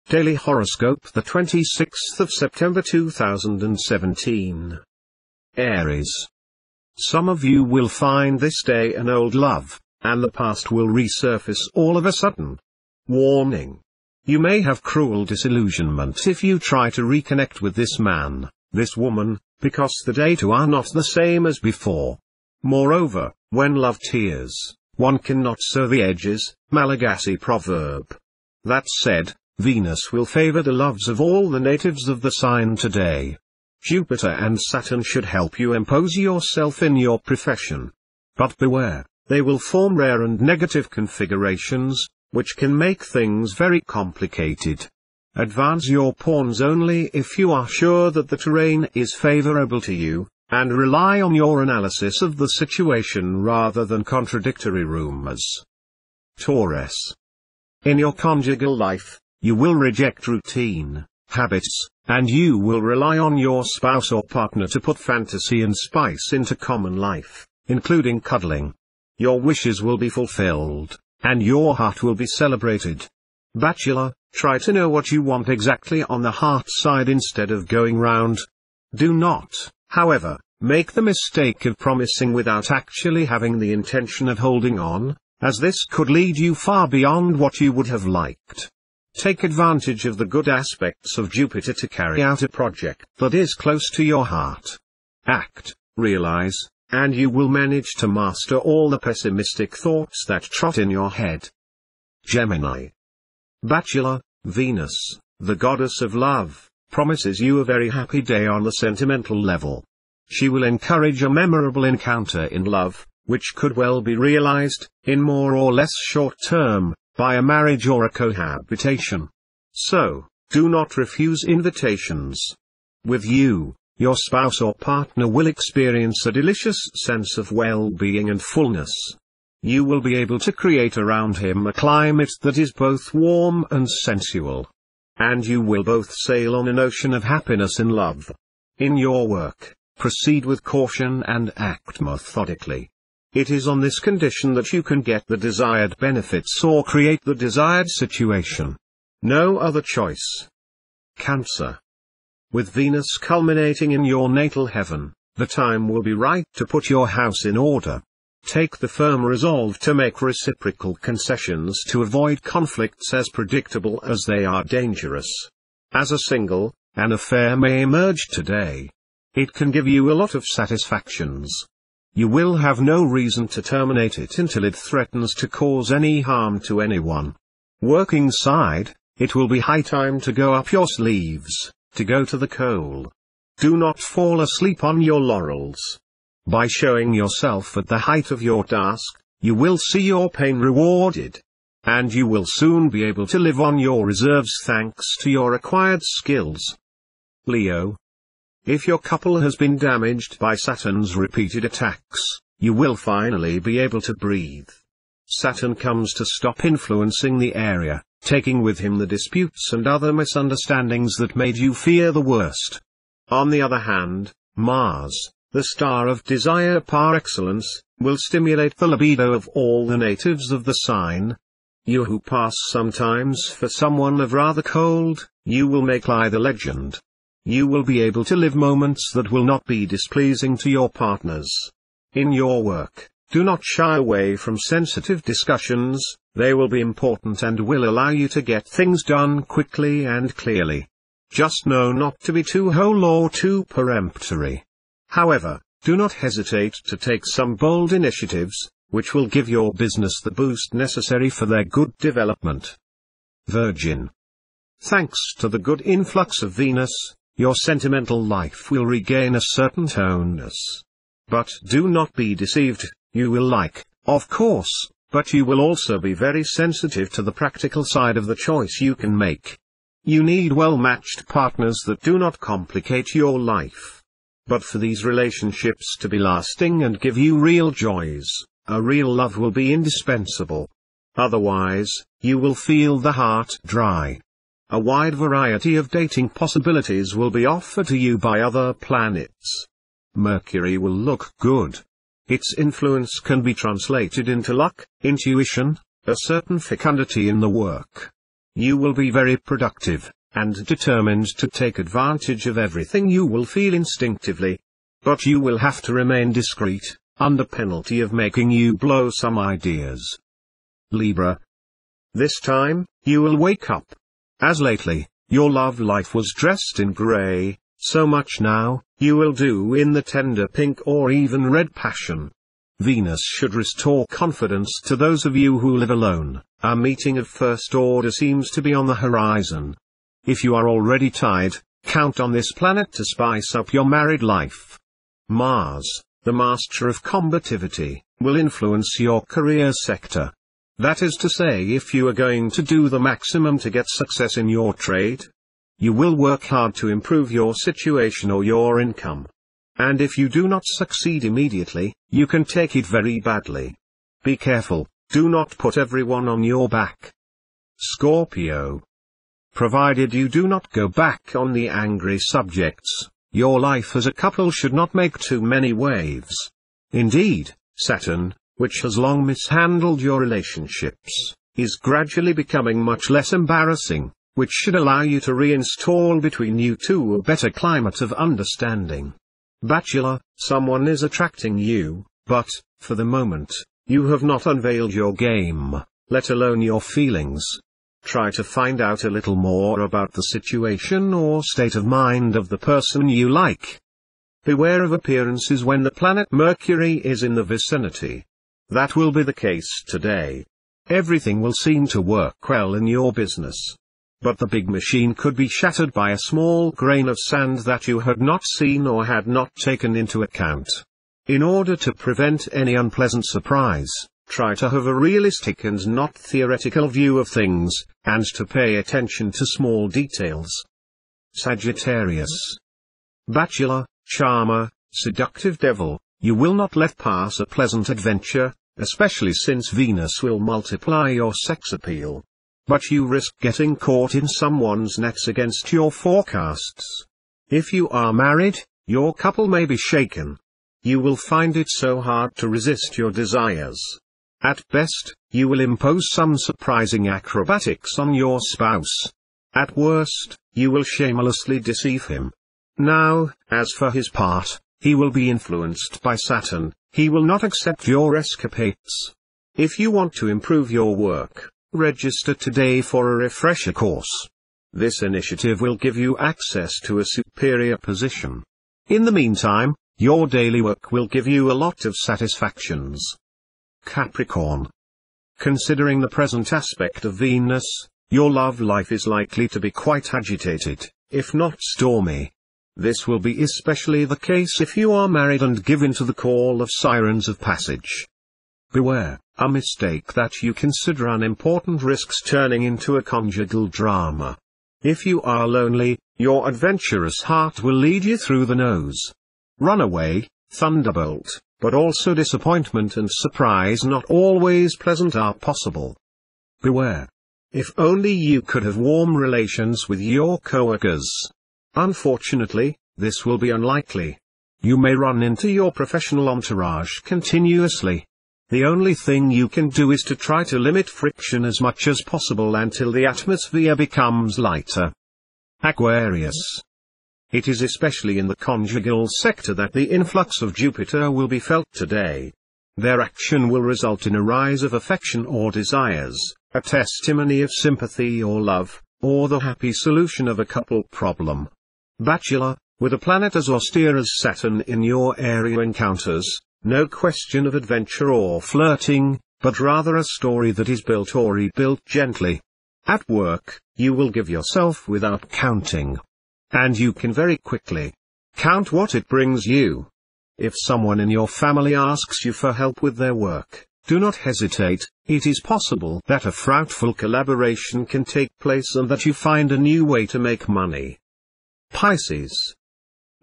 Daily Horoscope, the 26th of September 2017. Aries. Some of you will find this day an old love, and the past will resurface all of a sudden. Warning. You may have cruel disillusionment if you try to reconnect with this man, this woman, because the data are not the same as before. Moreover, when love tears, one cannot sew the edges, Malagasy proverb. That said, Venus will favor the loves of all the natives of the sign today. Jupiter and Saturn should help you impose yourself in your profession. But beware, they will form rare and negative configurations, which can make things very complicated. Advance your pawns only if you are sure that the terrain is favorable to you, and rely on your analysis of the situation rather than contradictory rumors. Taurus. In your conjugal life, you will reject routine, habits, and you will rely on your spouse or partner to put fantasy and spice into common life, including cuddling. Your wishes will be fulfilled, and your heart will be celebrated. Bachelor, try to know what you want exactly on the heart side instead of going round. Do not, however, make the mistake of promising without actually having the intention of holding on, as this could lead you far beyond what you would have liked. Take advantage of the good aspects of Jupiter to carry out a project that is close to your heart. Act, realize, and you will manage to master all the pessimistic thoughts that trot in your head. Gemini. Bachelor, Venus, the goddess of love, promises you a very happy day on the sentimental level. She will encourage a memorable encounter in love, which could well be realized, in more or less short term, by a marriage or a cohabitation. So, do not refuse invitations. With you, your spouse or partner will experience a delicious sense of well-being and fullness. You will be able to create around him a climate that is both warm and sensual. And you will both sail on an ocean of happiness in love. In your work, proceed with caution and act methodically. It is on this condition that you can get the desired benefits or create the desired situation. No other choice. Cancer. With Venus culminating in your natal heaven, the time will be right to put your house in order. Take the firm resolve to make reciprocal concessions to avoid conflicts as predictable as they are dangerous. As a single, an affair may emerge today. It can give you a lot of satisfactions. You will have no reason to terminate it until it threatens to cause any harm to anyone. Working side, it will be high time to go up your sleeves, to go to the coal. Do not fall asleep on your laurels. By showing yourself at the height of your task, you will see your pain rewarded. And you will soon be able to live on your reserves thanks to your acquired skills. Leo. If your couple has been damaged by Saturn's repeated attacks, you will finally be able to breathe. Saturn comes to stop influencing the area, taking with him the disputes and other misunderstandings that made you fear the worst. On the other hand, Mars, the star of desire par excellence, will stimulate the libido of all the natives of the sign. You who pass sometimes for someone of rather cold, you will make lie the legend. You will be able to live moments that will not be displeasing to your partners. In your work, do not shy away from sensitive discussions, they will be important and will allow you to get things done quickly and clearly. Just know not to be too whole or too peremptory. However, do not hesitate to take some bold initiatives, which will give your business the boost necessary for their good development. Virgin. Thanks to the good influx of Venus, your sentimental life will regain a certain toneness. But do not be deceived, you will like, of course, but you will also be very sensitive to the practical side of the choice you can make. You need well-matched partners that do not complicate your life. But for these relationships to be lasting and give you real joys, a real love will be indispensable. Otherwise, you will feel the heart dry. A wide variety of dating possibilities will be offered to you by other planets. Mercury will look good. Its influence can be translated into luck, intuition, a certain fecundity in the work. You will be very productive, and determined to take advantage of everything you will feel instinctively. But you will have to remain discreet, under penalty of making you blow some ideas. Libra. This time, you will wake up. As lately, your love life was dressed in grey, so much now, you will do in the tender pink or even red passion. Venus should restore confidence to those of you who live alone. A meeting of first order seems to be on the horizon. If you are already tied, count on this planet to spice up your married life. Mars, the master of combativity, will influence your career sector. That is to say, if you are going to do the maximum to get success in your trade, you will work hard to improve your situation or your income. And if you do not succeed immediately, you can take it very badly. Be careful, do not put everyone on your back. Scorpio. Provided you do not go back on the angry subjects, your life as a couple should not make too many waves. Indeed, Saturn, which has long mishandled your relationships, is gradually becoming much less embarrassing, which should allow you to reinstall between you two a better climate of understanding. Bachelor, someone is attracting you, but, for the moment, you have not unveiled your game, let alone your feelings. Try to find out a little more about the situation or state of mind of the person you like. Beware of appearances when the planet Mercury is in the vicinity. That will be the case today. Everything will seem to work well in your business. But the big machine could be shattered by a small grain of sand that you had not seen or had not taken into account. In order to prevent any unpleasant surprise, try to have a realistic and not theoretical view of things, and to pay attention to small details. Sagittarius. Bachelor, charmer, seductive devil, you will not let pass a pleasant adventure, especially since Venus will multiply your sex appeal. But you risk getting caught in someone's nets against your forecasts. If you are married, your couple may be shaken. You will find it so hard to resist your desires. At best, you will impose some surprising acrobatics on your spouse. At worst, you will shamelessly deceive him. Now, as for his part, he will be influenced by Saturn. He will not accept your escapades. If you want to improve your work, register today for a refresher course. This initiative will give you access to a superior position. In the meantime, your daily work will give you a lot of satisfactions. Capricorn. Considering the present aspect of Venus, your love life is likely to be quite agitated, if not stormy. This will be especially the case if you are married and give in to the call of sirens of passage. Beware, a mistake that you consider unimportant risks turning into a conjugal drama. If you are lonely, your adventurous heart will lead you through the nose. Runaway, thunderbolt, but also disappointment and surprise not always pleasant are possible. Beware. If only you could have warm relations with your coworkers. Unfortunately, this will be unlikely. You may run into your professional entourage continuously. The only thing you can do is to try to limit friction as much as possible until the atmosphere becomes lighter. Aquarius. It is especially in the conjugal sector that the influx of Jupiter will be felt today. Their action will result in a rise of affection or desires, a testimony of sympathy or love, or the happy solution of a couple problem. Bachelor, with a planet as austere as Saturn in your area encounters, no question of adventure or flirting, but rather a story that is built or rebuilt gently. At work, you will give yourself without counting. And you can very quickly count what it brings you. If someone in your family asks you for help with their work, do not hesitate. It is possible that a fruitful collaboration can take place and that you find a new way to make money. Pisces.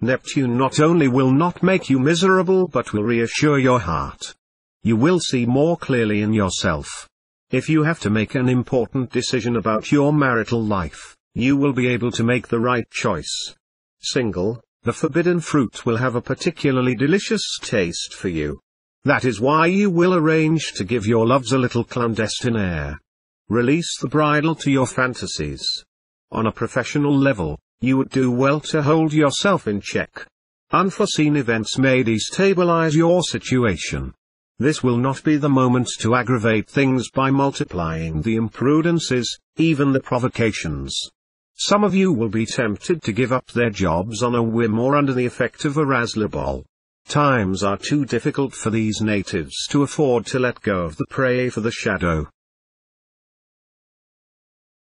Neptune not only will not make you miserable but will reassure your heart. You will see more clearly in yourself. If you have to make an important decision about your marital life, you will be able to make the right choice. Single, the forbidden fruit will have a particularly delicious taste for you. That is why you will arrange to give your loves a little clandestine air. Release the bridle to your fantasies. On a professional level, you would do well to hold yourself in check. Unforeseen events may destabilize your situation. This will not be the moment to aggravate things by multiplying the imprudences, even the provocations. Some of you will be tempted to give up their jobs on a whim or under the effect of a razzleball. Times are too difficult for these natives to afford to let go of the prey for the shadow.